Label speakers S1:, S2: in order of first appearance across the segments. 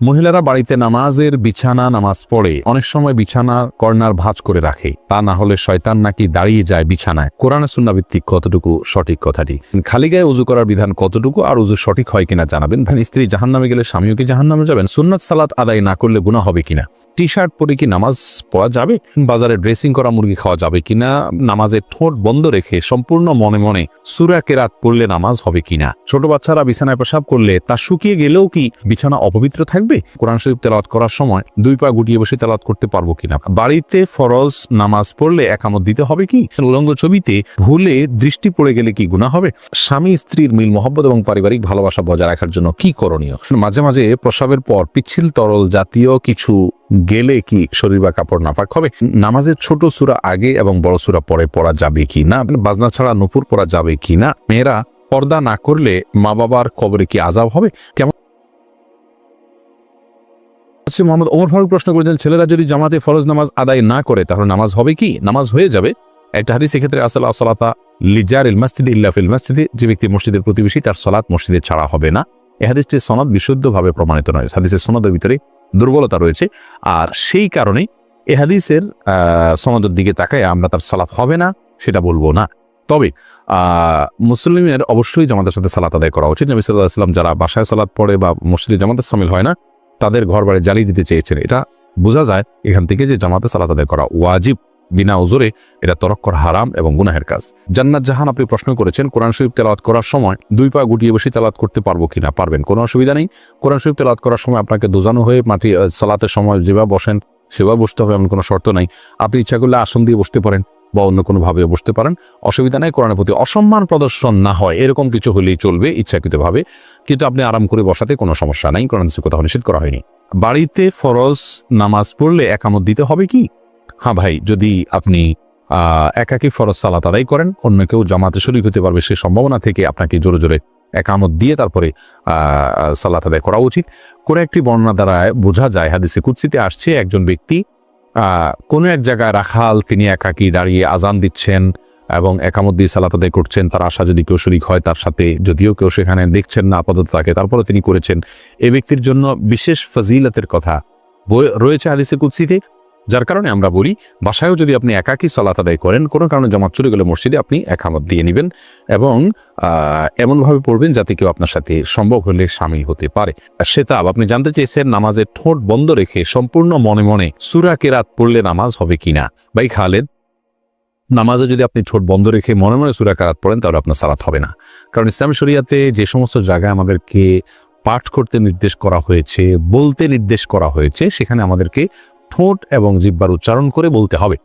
S1: মহিলারা বাড়িতে নামাজের বিছানা নামাজ পড়ে অনেক সময় বিছানা কর্নার ভাঁজ করে রাখে, তা না হলে শয়তান নাকি দাঁড়িয়ে যায় বিছানায়। কোরআনে সুন্নাহ ভিত্তিক কতটুকু সঠিক কথাটি? খালি গায়ে উযু করার বিধান কতটুকু আর উযু সঠিক হয় কিনা জানাবেন। ভাই, স্ত্রী জাহান্নামে গেলে স্বামীও কি জাহান্নামে যাবেন? সুন্নাত সালাত আদায় না করলে গুনাহ হবে কিনা? টি শার্ট পরে কি নামাজ পড়া যাবে? বাজারে ড্রেসিং করা মুরগি খাওয়া যাবে কিনা? নামাজের ঠোঁট বন্ধ রেখে সম্পূর্ণ মনে মনে সূরা কেরাত পড়লে নামাজ হবে কিনা? ছোট বাচ্চারা বিছানায় পেশাব করলে তা শুকিয়ে গেলেও কি বিছানা অপবিত্র থাকবে? কোরআন শরীফ তেলাওয়াত করার সময় দুই পা গুটিয়ে বসে তেলাওয়াত করতে পারবো কিনা? বাড়িতে ফরজ নামাজ পড়লে একামত দিতে হবে কি? উলঙ্গ ছবিতে ভুলে দৃষ্টি পড়ে গেলে কি গুনাহ হবে? স্বামী স্ত্রীর মিল মহব্বত এবং পারিবারিক ভালোবাসা বজায় রাখার জন্য কি করণীয়? মাঝে মাঝে প্রসাবের পর পিচ্ছিল তরল জাতীয় কিছু গেলে কি শরীর বা কাপড় নাপাক হবে? নামাজের ছোট সূরা আগে এবং বড় সূরা পরে পড়া যাবে কি না? বাজনা ছাড়া নূপুর পড়া যাবে কি না? মেয়েরা পর্দা না করলে মা বাবার কবরে কি আযাব হবে? কেমন? মোহাম্মদ ওমর ফারুক প্রশ্ন করেছেন, ছেলেরা যদি জামাতে ফরজ নামাজ আদায় না করে তাহলে নামাজ হবে কি? নামাজ হয়ে যাবে। একটা হাদিস এক্ষেত্রে আসলা সালাতা লিজারিল মসজিদ ইল্লা ফিল মসজিদ, যে ব্যক্তি মসজিদের প্রতিবেশী তার সালাত মসজিদে ছাড়া হবে না। এই হাদিসটির সনদ বিশুদ্ধভাবে প্রমাণিত নয়, হাদিসের সনদের ভিতরে দুর্বলতা রয়েছে। আর সেই কারণে এই হাদিসের সনদের দিকে তাকায় আমরা তার সালাত হবে না সেটা বলবো না। তবে মুসলিমের অবশ্যই জামাতের সাথে সালাত আদায় করা উচিত। নবী সাল্লাল্লাহু আলাইহি ওয়াসাল্লাম যারা বাসায় সালাত পড়ে বা মসজিদে জামাতে শামিল হয় না তাদের ঘর বাড়ি জ্বালিয়ে দিতে চেয়েছেন। এটা বোঝা যায় এখান থেকে যে জামাতে সালাত আদায় করা ওয়াজিব, বিনা উযরে এটা তরক করা হারাম এবং গুনাহের কাজ। জান্নাত জাহান আপনি প্রশ্ন করেছেন, কোরআন শরীফ তেলাওয়াত করার সময় দুই পা গুটিয়ে বসে তেলাওয়াত করতে পারবো কিনা? পারবেন, কোনো অসুবিধা নেই। কোরআন শরীফ তেলাওয়াত করার সময় আপনাকে দোজানো হয়ে মাটি সালাতের সময় যেভাবে বসেন সেভাবে বসতে হবে এমন কোনো শর্ত নাই। আপনি ইচ্ছা করলে আসন দিয়ে বসতে পারেন বা অন্য কোনোভাবে বসতে পারেন, অসুবিধা নাই। কোরআনের প্রতি অসম্মান প্রদর্শন না হয় এরকম কিছু হলেই চলবে ইচ্ছাকৃতভাবে, কিন্তু আপনি আরাম করে বসাতে কোনো সমস্যা নাই, কোরআন কোথাও নিষেধ করা হয়নি। বাড়িতে ফরজ নামাজ পড়লে একামত দিতে হবে কি? হ্যাঁ ভাই, যদি আপনি একাকী ফরজ সালাত আদায় করেন, অন্য কেউ জামাতে শরীক হতে পারবে সে সম্ভাবনা থেকে আপনাকে জোরে জোরে একামত দিয়ে তারপরে সালাত আদায় করা উচিত। কোনো একটি বর্ণনা দ্বারা বোঝা যায়, হাদিসে কুদসিতে আসছে, একজন ব্যক্তি কোনো এক জায়গায় রাখাল, তিনি একাকী দাঁড়িয়ে আজান দিচ্ছেন এবং একামত দিয়ে সালাত আদায় করছেন। তার আশা যদি কেউ শরীক হয় তার সাথে, যদিও কেউ সেখানে দেখছেন না আপাতত তাকে, তারপরে তিনি করেছেন, এই ব্যক্তির জন্য বিশেষ ফজিলতের কথা রয়েছে হাদিসে কুদসিতে। যার কারণে আমরা বলি, বাসায়ও যদি আপনি একাকী সালাত আদায় করেন, কোনো কারণে জামাত চলে গেলে মসজিদে আপনি একামত দিয়ে নেবেন এবং এমনভাবে পড়বেন যাতে কেউ আপনার সাথে সম্ভব হলে শামিল হতে পারে। সেটা আপনি জানতে চেয়েছেন, নামাজের ঠোঁট বন্ধ রেখে সম্পূর্ণ মনে মনে সূরা কেরাত পড়লে নামাজ হবে কিনা? ভাই খালেদ, নামাজে যদি আপনি ঠোঁট বন্ধ রেখে মনে মনে সূরা কেরাত পড়েন তাহলে আপনার সালাত হবে না। কারণ ইসলামী শরিয়াতে যে সমস্ত জায়গায় আমাদেরকে পাঠ করতে নির্দেশ করা হয়েছে, বলতে নির্দেশ করা হয়েছে, সেখানে আমাদেরকে ঠোঁট এবং জিহ্বার উচ্চারণ করে বলতে হবে।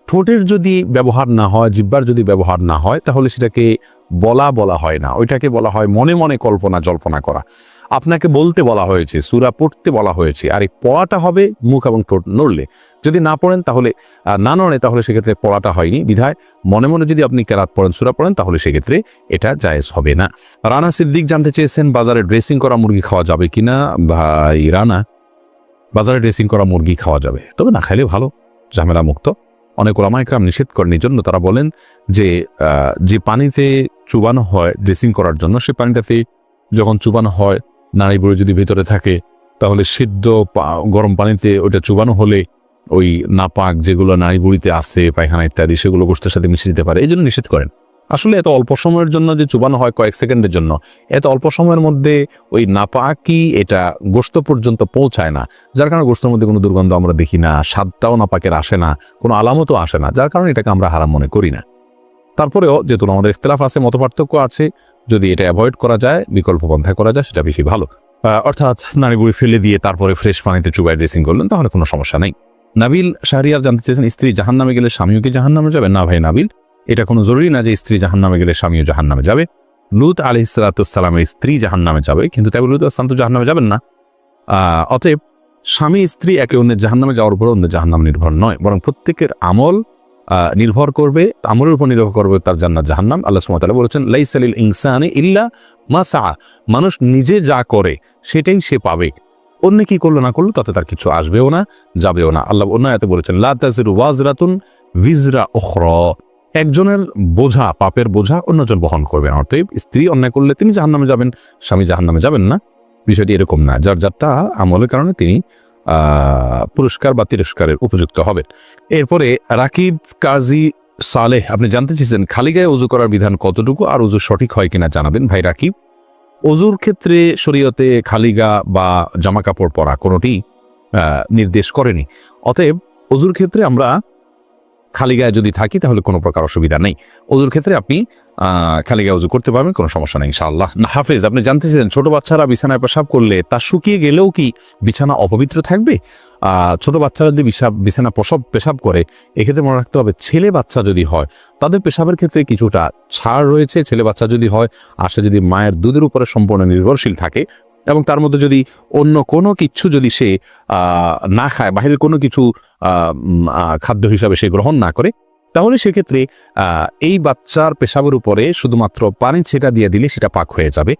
S1: ঠোঁটের যদি ব্যবহার না হয়, জিহ্বার যদি ব্যবহার না হয়, তাহলে সেটাকে বলা হয় না, ওইটাকে বলা হয় মনে মনে কল্পনা জল্পনা করা। আপনাকে বলতে বলা হয়েছে, সূরা পড়তে বলা হয়েছে, আর এই পড়াটা হবে মুখ এবং ঠোঁট নড়লে। যদি না পড়েন তাহলে না নড়ে তাহলে সেক্ষেত্রে পড়াটা হয়নি। বিধায় মনে মনে যদি আপনি কেরাত পড়েন, সূরা পড়েন, তাহলে সেক্ষেত্রে এটা জায়েজ হবে না। রানা সিদ্দিক জানতে চেয়েছেন, বাজারে ড্রেসিং করা মুরগি খাওয়া যাবে কিনা? ভাই রানা, বাজারে ড্রেসিং করা মুরগি খাওয়া যাবে, তবে না খাইলে ভালো, ঝামেলা মুক্ত। অনেক ওলামা ইকরাম নিষেধ করেন, এই জন্য তারা বলেন যে পানিতে চুবানো হয় ড্রেসিং করার জন্য, সে পানিটাতে যখন চুবানো হয় নাড়ি বুড়ি যদি ভেতরে থাকে, তাহলে সিদ্ধ গরম পানিতে ওইটা চুবানো হলে ওই নাপাক যেগুলো নাড়ি বুড়িতে আছে, পায়খানা ইত্যাদি, সেগুলো গোশতের সাথে মিশে যেতে পারে, এই জন্য নিষেধ করেন। আসলে এত অল্প সময়ের জন্য যে চুবানো হয় কয়েক সেকেন্ডের জন্য, এত অল্প সময়ের মধ্যে ওই নাপাকি এটা গোশত পর্যন্ত পৌঁছায় না, যার কারণে গোশতের মধ্যে কোনো দুর্গন্ধ আমরা দেখি না, স্বাদটাও নাপাকের আসে না, কোনো আলামতও আসে না, যার কারণে এটাকে আমরা হারাম মনে করি না। তারপরেও যেহেতু আমাদের ইখতিলাফ আছে, মতপার্থক্য আছে, যদি এটা অ্যাভয়েড করা যায়, বিকল্প পন্থায় করা যায়, সেটা বেশি ভালো। অর্থাৎ নাড়িবুড়ি ফেলে দিয়ে তারপরে ফ্রেশ পানিতে চুবাই ড্রেসিং করলেন, তাহলে কোনো সমস্যা নেই। নাবিল শাহরিয়ার জানতে চেয়েছেন, স্ত্রী জাহান্নামে গেলে স্বামীও কি জাহান্নামে যাবে? না ভাই নাবিল, এটা কোনো জরুরি না যে স্ত্রী জাহান্নামে গেলে স্বামীও জাহান্নামে যাবে। লূত আলাইহিস সালামের স্ত্রী জাহান্নামে যাবে, কিন্তু তাই লূত আলাইহিস সালাম তো জাহান্নামে যাবেন না। অতএব স্বামী স্ত্রী একে অন্যের জাহান্নামে যাওয়ার উপর অন্য জাহান্নাম নির্ভর নয়, বরং প্রত্যেকের আমল নির্ভর করবে, আমলের উপর নির্ভর করবে তার জান্নাত জাহান্নাম। আল্লাহ সুবহানাহু ওয়া তাআলা বলেছেন, লাইসা লিল ইনসানি ইল্লা মা সাআ, মানুষ নিজে যা করে সেটাই সে পাবে, অন্য কি করলো না করলো তাতে তার কিছু আসবেও না, যাবেও না। আল্লাহ অন্য আয়াতে বলেছেন, লা তাজিরু ওয়াজরাতুন বিজরা উখরা, একজনের বোঝা, পাপের বোঝা অন্যজন বহন করবেন। অতএব স্ত্রী অন্যায় করলে তিনি জাহান্নামে যাবেন, স্বামী জাহান্নামে যাবেন না। বিষয়টি এরকম না, যার যারটা আমলের কারণে তিনি পুরস্কার বা তিরস্কারের উপযুক্ত হবেন। এরপরে রাকিব কাজী সালেহ আপনি জানতে চেয়েছেন খালি গায়ে ওযু করার বিধান কতটুকু আর ওযু সঠিক হয় কিনা জানাবেন। ভাই রাকিব, ওযুর ক্ষেত্রে শরীয়তে খালি গা বা জামা কাপড় পরা কোনোটি নির্দেশ করেনি। অতএব ওযুর ক্ষেত্রে আমরা খালি গায়ে যদি থাকি তাহলে কোনো প্রকার অসুবিধা নেই। ওযুর ক্ষেত্রে আপনি খালি গায়ে ওযু করতে পারবেন, কোনো সমস্যা নেই ইনশাআল্লাহ। হাফেজ আপনি জানতেছেন ছোট বাচ্চারা বিছানায় পেশাব করলে তা শুকিয়ে গেলেও কি বিছানা অপবিত্র থাকবে? ছোট বাচ্চারা যদি বিছানা পেশাব করে, এক্ষেত্রে মনে রাখতে হবে ছেলে বাচ্চা যদি হয় তাদের পেশাবের ক্ষেত্রে কিছুটা ছাড় রয়েছে। ছেলে বাচ্চা যদি হয় আর সে যদি মায়ের দুধের উপরে সম্পূর্ণ নির্ভরশীল থাকে এবং তার মধ্যে যদি অন্য কোনো কিছু যদি সে না খায়, বাহিরের কোনো কিছু খাদ্য হিসাবে সে গ্রহণ না করে, তাহলে সেক্ষেত্রে এই বাচ্চার পেশাবের উপরে শুধুমাত্র পানি ছেটা দিয়ে দিলে সেটা পাক হয়ে যাবে।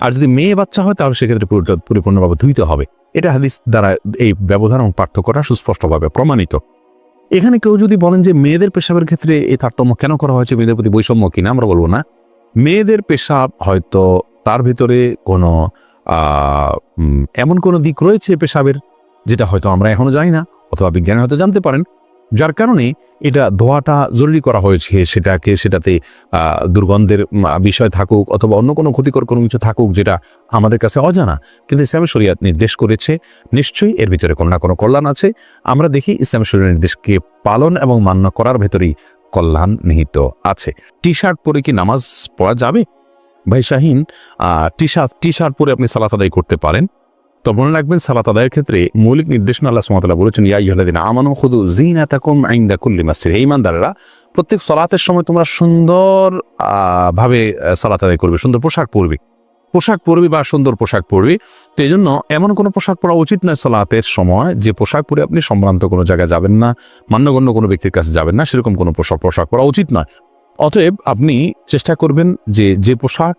S1: আর যদি মেয়ে বাচ্চা হয় তাহলে সেক্ষেত্রে পরিপূর্ণভাবে ধুইতে হবে। এটা হাদিস দ্বারা এই ব্যবধান এবং পার্থক্যটা সুস্পষ্টভাবে প্রমাণিত। এখানে কেউ যদি বলেন যে মেয়েদের পেশাবের ক্ষেত্রে এই তারতম্য কেন করা হয়েছে, মেয়েদের প্রতি বৈষম্য কিনা, আমরা বলবো না। মেয়েদের পেশাব হয়তো তার ভিতরে কোনো এমন কোনো দিক রয়েছে পেশাবের যেটা হয়তো আমরা এখনো জানি না, অথবা বিজ্ঞানী হয়তো জানতে পারেন, যার কারণে এটা ধোয়াটা জরুরি করা হয়েছে। সেটাতে দুর্গন্ধের বিষয় থাকুক অথবা অন্য কোনো ক্ষতিকর কোনো কিছু থাকুক যেটা আমাদের কাছে অজানা, কিন্তু ইসলামের শরীয়ত নির্দেশ করেছে, নিশ্চয়ই এর ভিতরে কোনো না কোনো কল্যাণ আছে। আমরা দেখি ইসলামের শরীয়ত নির্দেশকে পালন এবং মান্য করার ভেতরেই কল্যাণ নিহিত আছে। টি শার্ট পরে কি নামাজ পড়া যাবে? ভাই শাহিন, টি শার্ট পরে আপনি সালাত আদায় করতে পারেন। তো মনে রাখবেন সালাত আদায়ের ক্ষেত্রে মৌলিক নির্দেশনা আল্লাহ সুবহানাহু ওয়া তাআলা বলেছেন, ইয়া আইয়ুহাল্লাযীনা আমানু খুযু যিনাতাকুম ইনদা কুল্লি মাসজিদ। হে ঈমানদাররা, প্রত্যেক সালাতের সময় তোমরা সুন্দর ভাবে সালাত আদায় করবে, সুন্দর পোশাক পরবে বা সুন্দর পোশাক পরবে। তো এই জন্য এমন কোনো পোশাক পরা উচিত নয় সালাতের সময় যে পোশাক পরে আপনি সম্ভ্রান্ত কোনো জায়গায় যাবেন না, মান্যগণ্য কোনো ব্যক্তির কাছে যাবেন না, সেরকম কোনো পোশাক পরা উচিত নয়। অতএব আপনি চেষ্টা করবেন যে পোশাক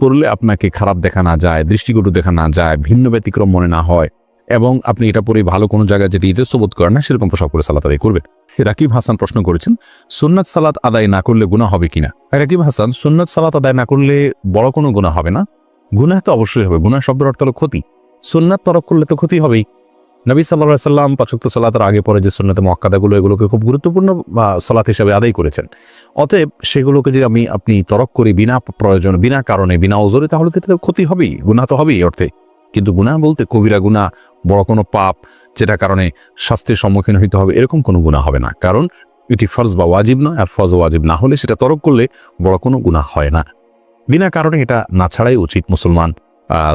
S1: পরলে আপনাকে খারাপ দেখা না যায়, দৃষ্টিকটু দেখা না যায়, ভিন্ন ব্যতিক্রম মনে না হয়, এবং আপনি এটা পরে ভালো কোনো জায়গায় যেটি ইতস্তত বোধ করেন না সেরকম পোশাক পরে সালাত আদায় করবেন। রাকিব হাসান প্রশ্ন করেছেন, সুন্নাত সালাত আদায় না করলে গুনাহ হবে কিনা? রাকিব হাসান, সুন্নাত সালাত আদায় না করলে বড় কোনো গুনাহ হবে না। গুনাহ তো অবশ্যই হবে, গুনাহ শব্দের অর্থ হলো ক্ষতি। সুন্নাত তরক করলে তো ক্ষতি হবেই। নবী সাল্লাল্লাহু আলাইহি সাল্লাম ৫ ওয়াক্ত সালাতের আগে পরে যে সুন্নাতে মুআক্কাদাগুলো, এগুলোকে খুব গুরুত্বপূর্ণ সালাত হিসেবে আদায় করেছেন। অতএব সেগুলোকে যদি আপনি তরক করি বিনা প্রয়োজন, বিনা কারণে, বিনা ওজরে, তাহলে তো ক্ষতি হবেই, গুনাহ তো হবেই অর্থে। কিন্তু গুনাহ বলতে কবিরা গুনাহ, বড় কোনো পাপ যেটা কারণে শাস্তির সম্মুখীন হইতে হবে, এরকম কোনো গুনাহ হবে না। কারণ এটি ফরজ বা ওয়াজিব নয়, আর ফরজ ওয়াজিব না হলে সেটা তরক করলে বড় কোনো গুনাহ হয় না। বিনা কারণে এটা না ছাড়াই উচিত, মুসলমান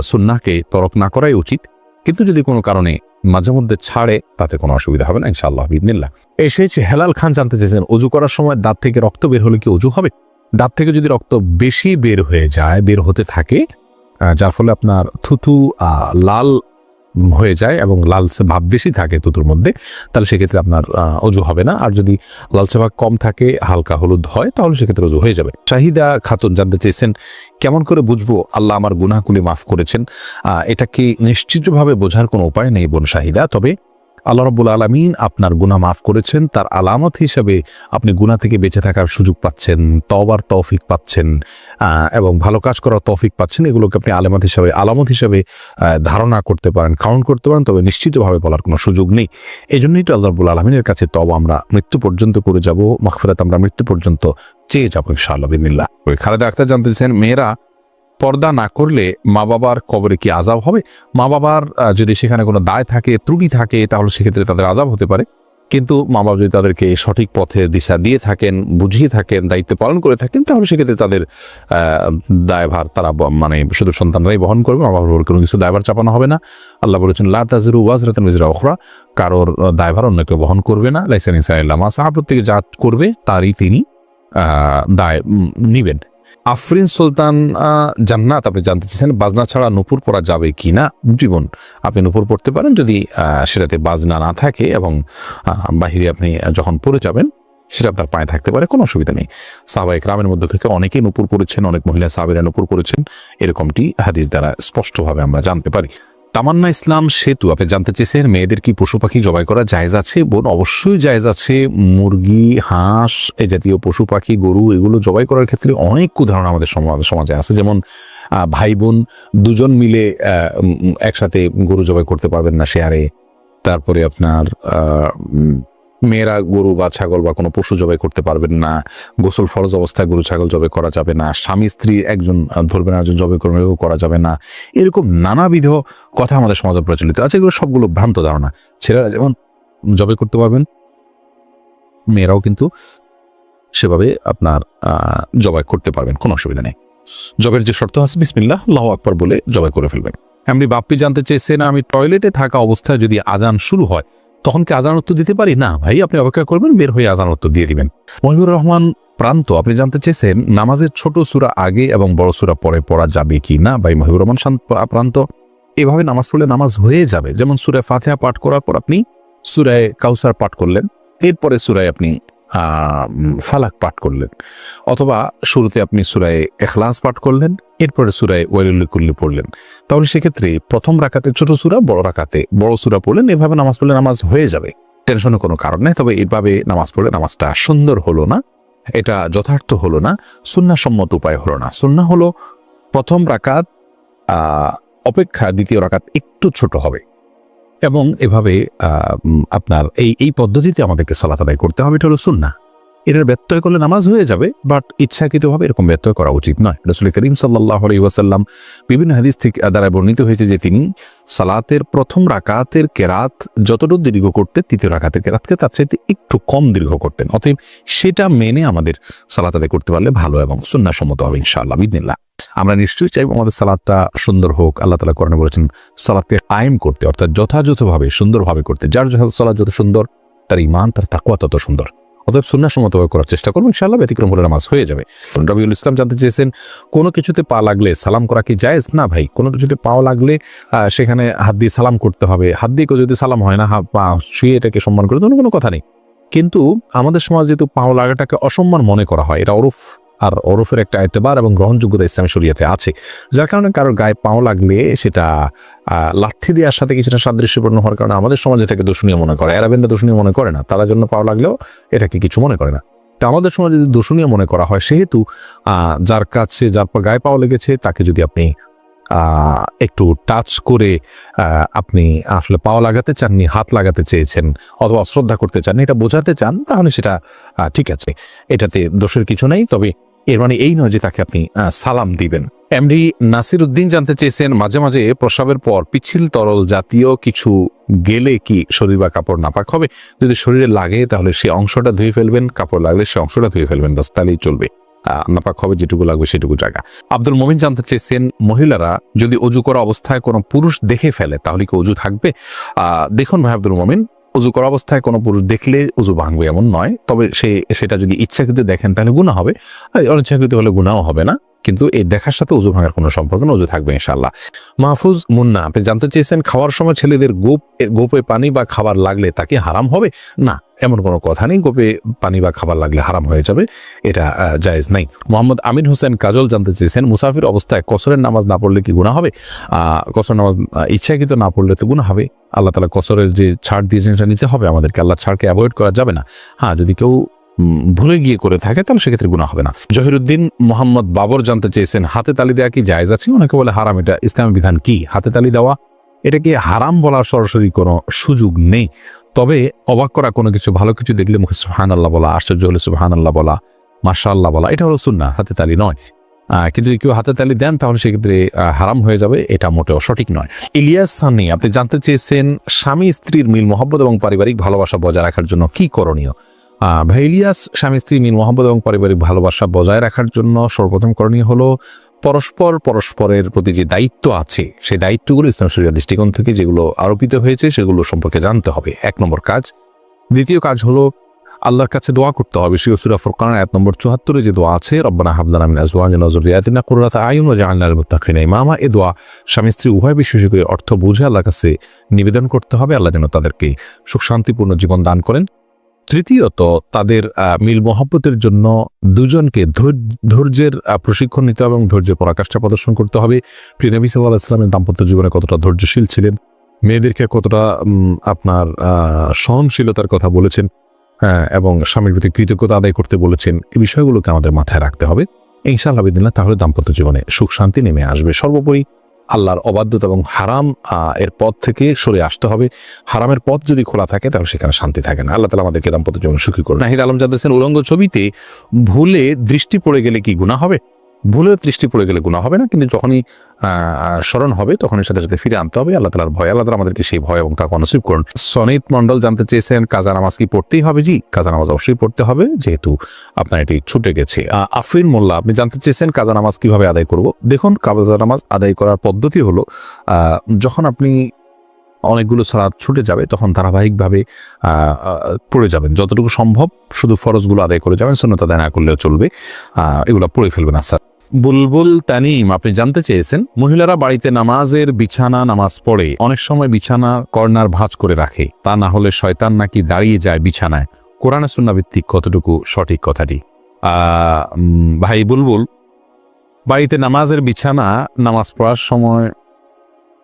S1: সুন্নাহকে তরক না করাই উচিত। কিন্তু যদি কোনো কারণে মাঝে মধ্যে ছাড়ে তাতে কোনো অসুবিধা হবে না ইনশাআল্লাহ বিইذনিল্লাহ। এসেছে হেলাল খান জানতে চেয়েছেন, ওযু করার সময় দাঁত থেকে রক্ত বের হলে কি ওযু হবে? দাঁত থেকে যদি রক্ত বেশি বের হতে থাকে, যার ফলে আপনার থুতু লাল হয়ে যায় এবং লালচে ভাব বেশি থাকে থুতুর মধ্যে, তাহলে সেক্ষেত্রে আপনার ওযু হবে না। আর যদি লালচে ভাব কম থাকে, হালকা হলুদ হয়, তাহলে সেক্ষেত্রে ওযু হয়ে যাবে। শাহিদা খাতুন জানতে চেয়েছেন, কেমন করে বুঝবো আল্লাহ আমার গুনাহগুলি মাফ করেছেন? এটা কি নিশ্চিতভাবে বোঝার কোনো উপায় নেই বোন শাহিদা, তবে আল্লাহ রাব্বুল আলামিন আপনার গুনাহ মাফ করেছেন তার আলামত হিসেবে আপনি গুনাহ থেকে বেঁচে থাকার সুযোগ পাচ্ছেন, তওবার তৌফিক পাচ্ছেন এবং ভালো কাজ করার তৌফিক পাচ্ছেন। এগুলোকে আপনি আলামত হিসেবে ধারণা করতে পারেন, কাউন্ট করতে পারেন, তবে নিশ্চিতভাবে বলার কোনো সুযোগ নেই। এই জন্যই তো আল্লাহ রাব্বুল আলামিনের কাছে তওবা আমরা মৃত্যু পর্যন্ত করে যাব, মাগফিরাত আমরা মৃত্যু পর্যন্ত চেয়ে যাবো ইনশাআল্লাহ বিইذনিল্লাহ। খালেদা আক্তার জানতেছেন, মেয়েরা পর্দা না করলে মা বাবার কবরে কি আযাব হবে? মা বাবার যদি সেখানে কোনো দায় থাকে, ত্রুটি থাকে, তাহলে সেক্ষেত্রে তাদের আযাব হতে পারে। কিন্তু মা বাবা যদি তাদেরকে সঠিক পথের দিশা দিয়ে থাকেন, বুঝিয়ে থাকেন, দায়িত্ব পালন করে থাকেন, তাহলে সেক্ষেত্রে তাদের দায়ভার তারা শুধু সন্তানরাই বহন করবে, মা বাবার কোনো কিছু দায়ভার চাপানো হবে না। আল্লাহ বলেছেন, লা তাযিরু ওয়াজরাতুন বিজরা উখরা, কারোর দায়ভার অন্য কেউ বহন করবে না। লাইসা লিল ইনসানি ইল্লা মা সাআ, প্রত্যেকে যা করবে তারই তিনি দায় নিবেন। আফরিন সুলতান জান্নাত আপনি জানতে চেয়েছেন, বাজনা ছাড়া নূপুর পরা যাবে কি না? জীবন আপনি নূপুর পড়তে পারেন যদি সেটাতে বাজনা না থাকে এবং বাহিরে আপনি যখন পরে যাবেন সেটা আপনার পায়ে থাকতে পারে, কোনো অসুবিধা নেই। সাহাবায়ে কেরামের মধ্যে থেকে অনেকেই নূপুর পরেছেন, অনেক মহিলা সাহাবীরা নূপুর করেছেন, এরকমটি হাদিস দ্বারা স্পষ্টভাবে আমরা জানতে পারি। তামান্না ইসলাম সেতু আপনি জানতে চেয়েছেন মেয়েদের কি পশু পাখি জবাই করা জায়েজ আছে? বোন, অবশ্যই জায়েজ আছে। মুরগি, হাঁস এ জাতীয় পশু পাখি, গরু এগুলো জবাই করার ক্ষেত্রে অনেক উদাহরণ আমাদের সমাজে আছে। যেমন ভাই বোন দুজন মিলে একসাথে গরু জবাই করতে পারবেন না শেয়ারে। তারপরে আপনার মেয়েরা গরু বা ছাগল বা কোনো পশু জবাই করতে পারবেন না। গোসল ফরজ অবস্থায় গরু ছাগল জবাই করা যাবে না। স্বামী স্ত্রী একজন ধরবেন একজন জবাই করবেন, এগুলো করা যাবে না। এরকম নানাবিধ কথা আমাদের সমাজে প্রচলিত আছে। এগুলো সবগুলো ভ্রান্ত ধারণা। ছেলেরা যেমন জবাই করতে পারবেন, মেয়েরাও কিন্তু সেভাবে আপনার জবাই করতে পারবেন, কোনো অসুবিধা নেই। জবের যে শর্ত আছে বিসমিল্লাহ আল্লাহু আকবার বলে জবাই করে ফেলবেন। এমনি বাপ্পি জানতে চেয়েছেন আমি টয়লেটে থাকা অবস্থায় যদি আজান শুরু হয় তখন কি আজান উত্তর দিতে পারি? না ভাই, আপনি অপেক্ষা করবেন, বের হয়ে আজান উত্তর দিয়ে দিবেন। মহিবুর রহমান প্রান্ত আপনি জানতে চেয়েছেন নামাজের ছোট সূরা আগে এবং বড় সূরা পরে পড়া যাবে কি না? ভাই মহিবুর রহমান প্রান্ত, এভাবে নামাজ পড়লে নামাজ হয়ে যাবে। যেমন সূরা ফাতিহা পাঠ করার পর আপনি সূরা কাউসার পাঠ করলেন, এরপরে সূরায় আপনি ফালাক পাঠ করলেন, অথবা শুরুতে আপনি সূরা ইখলাস পাঠ করলেন, এরপরে সূরা ওয়াইলুল লিকুল্লি পড়লেন। তাহলে সেক্ষেত্রে প্রথম রাকাতে ছোট সূরা, বড় রাকাতে বড় সূরা পড়লেন। এভাবে নামাজ পড়লে নামাজ হয়ে যাবে, টেনশনের কোনো কারণ নেই। তবে এইভাবে নামাজ পড়লে নামাজটা সুন্দর হলো না, এটা যথার্থ হলো না, সুন্নাহসম্মত উপায় হলো না। সুন্নাহ হলো প্রথম রাকাত অপেক্ষা দ্বিতীয় রাকাত একটু ছোট হবে, এবং এভাবে আপনার এই পদ্ধতিতে আমাদেরকে সালাত আদায় করতে হবে। এটা হলো সুন্নাহ। এটার ব্যত্যয় করলে নামাজ হয়ে যাবে, বাট ইচ্ছাকৃতভাবে এরকম ব্যত্যয় করা উচিত নয়। রাসূল করিম সাল্লাল্লাহু আলাইহি ওয়াসাল্লাম বিভিন্ন হাদিস থেকে দ্বারা বর্ণিত হয়েছে যে তিনি সালাতের প্রথম রাকাতের কেরাত যতটুকু দীর্ঘ করতেন তৃতীয় রাকাতের কেরাতকে তার চাইতে একটু কম দীর্ঘ করতেন। অতএব সেটা মেনে আমাদের সালাত আদায় করতে পারলে ভালো এবং সুন্নাহসম্মত হবে ইনশাআল্লাহ বিইذনিল্লাহ। আমরা নিশ্চয়ই চাইব আমাদের সালাতটা সুন্দর হোক। আল্লাহ তাআলা কোরআনে বলেছেন সালাতকে কায়েম করতে, অর্থাৎ যথাযথভাবে সুন্দরভাবে করতে। যার সালাত যত সুন্দর তার ঈমান তার তাকওয়া তত সুন্দর। অতএব সুন্নাহসম্মতভাবে করার চেষ্টা করবো, ইনশাআল্লাহ ব্যতিক্রম হলে নামাজ হয়ে যাবে। রবিউল ইসলাম জানতে চেয়েছেন কোনো কিছুতে পা লাগলে সালাম করা কি জায়েজ? না ভাই, কোনো কিছুতে পাও লাগলে সেখানে হাত দিয়ে সালাম করতে হবে। হাত দিয়ে যদি সালাম হয় না, পা ছুঁয়ে এটাকে সম্মান করে কোনো কথা নেই। কিন্তু আমাদের সমাজ যেহেতু পাও লাগাটাকে অসম্মান মনে করা হয়, এটা ওরফ, আর ওরফের একটা এতেবার এবং গ্রহণযোগ্যতা ইসলামী শরীয়তে আছে। যার কারণে কারোর গায়ে পাও লাগলে সেটা লাঠি দেওয়ার সাথে কিছুটা সাদৃশ্যপূর্ণ হওয়ার কারণে আমাদের সমাজ এটাকে দূষণীয় মনে করে। আরবেনরা দূষণীয় মনে করে না, তারা জন্য পাও লাগলেও এটাকে কিছু মনে করে না। তা আমাদের সমাজে যদি দূষণীয় মনে করা হয়, সেহেতু যার কাছে যার গায়ে পাও লেগেছে তাকে যদি আপনি একটু টাচ করে আপনি আসলে পাও লাগাতে চাননি, হাত লাগাতে চেয়েছেন অথবা শ্রদ্ধা করতে চান, এটা বোঝাতে চান, তাহলে সেটা ঠিক আছে, এটাতে দোষের কিছু নেই। তবে এর মানে এই নয় যে তাকে আপনি সালাম দিবেন। এমডি নাসির উদ্দিন জানতে চেয়েছেন মাঝে মাঝে প্রস্রাবের পর পিচ্ছিল তরল জাতীয় কিছু গেলে কি শরীর বা কাপড় নাপাক হবে? যদি শরীরে লাগে তাহলে সে অংশটা ধুয়ে ফেলবেন, কাপড় লাগলে সে অংশটা ধুয়ে ফেলবেন, বাস তাহলেই চলবে। নাপাক হবে যেটুকু লাগবে সেটুকু জায়গা। আব্দুল মমিন জানতে চেয়েছেন মহিলারা যদি অজু করা অবস্থায় কোনো পুরুষ দেখে ফেলে তাহলে কি অজু থাকবে? দেখুন ভাই আব্দুল মমিন, অজু করা অবস্থায় কোনো পুরুষ দেখলে অজু ভাঙবে এমন নয়। তবে সেটা যদি ইচ্ছাকৃত দেখেন তাহলে গুনাহ হবে, অনিচ্ছাকৃত হলে গুনাহও হবে না। কিন্তু এই দেখার সাথে অজু ভাঙার কোনো সম্পর্ক না, অজু থাকবে ইনশাআল্লাহ। মাহফুজ মুন্না আপনি জানতে চেয়েছেন খাওয়ার সময় ছেলেদের গোপে পানি বা খাবার লাগলে তাকে হারাম হবে? না, এমন কোনো কথা নেই। গোপে পানি বা খাবার লাগলে হারাম হয়ে যাবে, এটা জায়েজ নাই। মোহাম্মদ আমির হোসেন কাজল জানতে চেয়েছেন মুসাফির অবস্থায় কসরের নামাজ না পড়লে কি গুনাহ হবে? কসর নামাজ ইচ্ছাকৃত না পড়লে তো গুনাহ হবে। আল্লাহ তাআলা কসরের যে ছাড় দিয়েছেন সেটা নিতে হবে আমাদেরকে, আল্লাহ ছাড়কে অ্যাভয়েড করা যাবে না। হ্যাঁ, যদি কেউ ভুলে গিয়ে করে থাকে তাহলে সেক্ষেত্রে গুনাহ হবে না। জহিরুদ্দিন মোহাম্মদ বাবর জানতে চেয়েছেন হাতে তালি দেওয়া কি জায়েজ আছে? অনেকে বলে হারাম, এটা ইসলামের বিধান কি? হাতে তালি দেওয়া এটাকে হারাম বলার সরাসরি কোনো সুযোগ নেই। তবে অবাক করা কোনো কিছু, ভালো কিছু দেখলে মুখে সুবহানাল্লাহ বলা, আশ্চর্য হলে সুবহানাল্লাহ বলা, মাশাআল্লাহ বলা, এটা হলো সুন্নাহ, হাতে তালি নয়। কিন্তু যদি কেউ হাতে তালি দেন তাহলে সেক্ষেত্রে হারাম হয়ে যাবে, এটা মোটেও সঠিক নয়। ইলিয়াস সানি আপনি জানতে চেয়েছেন স্বামী স্ত্রীর মিল মহব্বত এবং পারিবারিক ভালোবাসা বজায় রাখার জন্য কি করণীয়? ভাই ইলিয়াস, স্বামী স্ত্রী মিল মহব্বত এবং পারিবারিক ভালোবাসা বজায় রাখার জন্য সর্বপ্রথম করণীয় হলো পরস্পরের প্রতি যে দায়িত্ব আছে সেই দায়িত্বগুলো ইসলাম শরীয়ত দৃষ্টিকোণ থেকে যেগুলো আরোপিত হয়েছে সেগুলো সম্পর্কে জানতে হবে, 1 নম্বর কাজ। দ্বিতীয় কাজ হলো আল্লাহর কাছে দোয়া করতে হবে। সূরা ফুরকান আয়াত নম্বর 74 যে দোয়া আছে, রব্বানা হাব লানা মিন আজওয়াজিনা ওয়া যুররিয়াতিনা কুররাতা আয়ুন ওয়াজআলনা লিল মুত্তাকিনা ইমামা, এই দোয়া স্বামী স্ত্রী উভয় বিশ্বাসী করে অর্থ বুঝে আল্লাহর কাছে নিবেদন করতে হবে, আল্লাহ যেন তাদেরকে সুখ শান্তিপূর্ণ জীবন দান করেন। তৃতীয়ত তাদের মিল মহব্বতের জন্য দুজনকে ধৈর্যের প্রশিক্ষণ নিতে হবে এবং ধৈর্যের পরাকাষ্ঠা প্রদর্শন করতে হবে। প্রিয় নবী সাল্লাল্লাহু আলাইহি ওয়াসাল্লামের দাম্পত্য জীবনে কতটা ধৈর্যশীল ছিলেন, মেয়েদেরকে কতটা আপনার সহনশীলতার কথা বলেছেন এবং স্বামীর প্রতি কৃতজ্ঞতা আদায় করতে বলেছেন, এই বিষয়গুলোকে আমাদের মাথায় রাখতে হবে ইনশাআল্লাহ বিদিনিল্লাহ। তাহলে দাম্পত্য জীবনে সুখ শান্তি নেমে আসবে। সর্বোপরি আল্লাহর অবাধ্যতা এবং হারাম এর পথ থেকে সরে আসতে হবে। হারামের পথ যদি খোলা থাকে তাহলে সেখানে শান্তি থাকে না। আল্লাহ তাআলা আমাদেরকে দাম্পত্য জীবনে সুখী করুন। নাহিদ আলম জানতেছেন, উলঙ্গ ছবিতে ভুলে দৃষ্টি পড়ে গেলে কি গুনাহ হবে? ভুলে দৃষ্টি পড়ে গেলে গুনাহ হবে না, কিন্তু যখনই স্মরণ হবে তখনই সাথে সাথে ফিরে আনতে হবে। আল্লাহ তাআলার ভয়, আল্লাহ তাআলা আমাদেরকে সেই ভয় এবং তাকে নসিব করুন। সনিত মন্ডল জানতে চেয়েছেন, কাজা নামাজ কি পড়তেই হবে? জি, কাজা নামাজ অবশ্যই পড়তে হবে, যেহেতু আপনার এটি ছুটে গেছে। আফরিন মোল্লা, আপনি জানতে চেয়েছেন কাজা নামাজ কিভাবে আদায় করব। দেখুন, কাজা নামাজ আদায় করার পদ্ধতি হলো, যখন আপনি অনেকগুলো সালাত ছুটে যাবে তখন ধারাবাহিকভাবে পড়ে যাবেন, যতটুকু সম্ভব শুধু ফরজগুলো আদায় করে যাবেন, সুন্নাত আদায় না করলেও চলবে, এগুলো পড়ে ফেলবেন। আচ্ছা, বুলবুল তানিম, আপনি জানতে চেয়েছেন, মহিলারা বাড়িতে নামাজ পড়ে অনেক সময় বিছানা কর্নার ভাঁজ করে রাখে, তা না হলে শয়তান নাকি দাঁড়িয়ে যায় বিছানায়, কোরআন সুন্নাহ ভিত্তিক কতটুকু সঠিক কথাটি? ভাই বুলবুল, বাড়িতে বিছানা নামাজ পড়ার সময়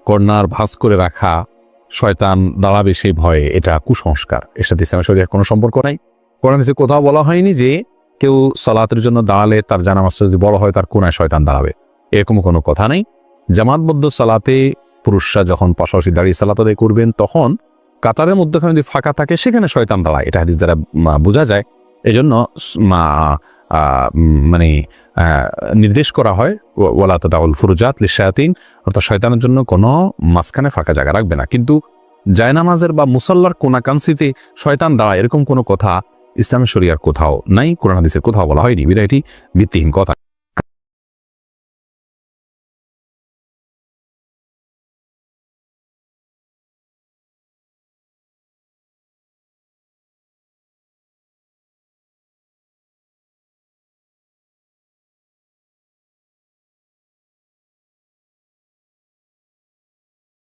S1: কর্নার ভাঁজ করে রাখা, শয়তান দাঁড়াবে সেই ভয়ে, এটা কুসংস্কার। এর সাথে ইসলামের শরীয়তের কোনো সম্পর্ক নাই। কোরআন হাদিসে কোথাও বলা হয়নি যে কেউ সালাতের জন্য দাঁড়ালে তার জানামাজটা যদি বড় হয় তার কোনায় শয়তান দাঁড়াবে, এরকম কোনো কথা নেই। জামাতবদ্ধ সালাতে পুরুষরা যখন পাশাপাশি দাঁড়িয়ে সালাত আদায় করবেন তখন কাতারের মধ্যখানে যদি ফাঁকা থাকে সেখানে শয়তান দাঁড়ায়, এটা হাদিস দ্বারা বোঝা যায়। এজন্য মানে নির্দেশ করা হয় ওয়ালা তাদাউল ফুরুজাত লিশায়াতিন, অর্থাৎ শয়তানের জন্য কোনো মাঝখানে ফাঁকা জায়গা রাখবে না। কিন্তু জায়নামাজের বা মুসাল্লার কোনাকাংশিতে শয়তান দাঁড়ায়, এরকম কোনো কথা ইসলামের শরিয়ার কোথাও নাই, কোরআন হাদিসের কোথাও বলা হয়নি, বিধায় এটি ভিত্তিহীন কথা।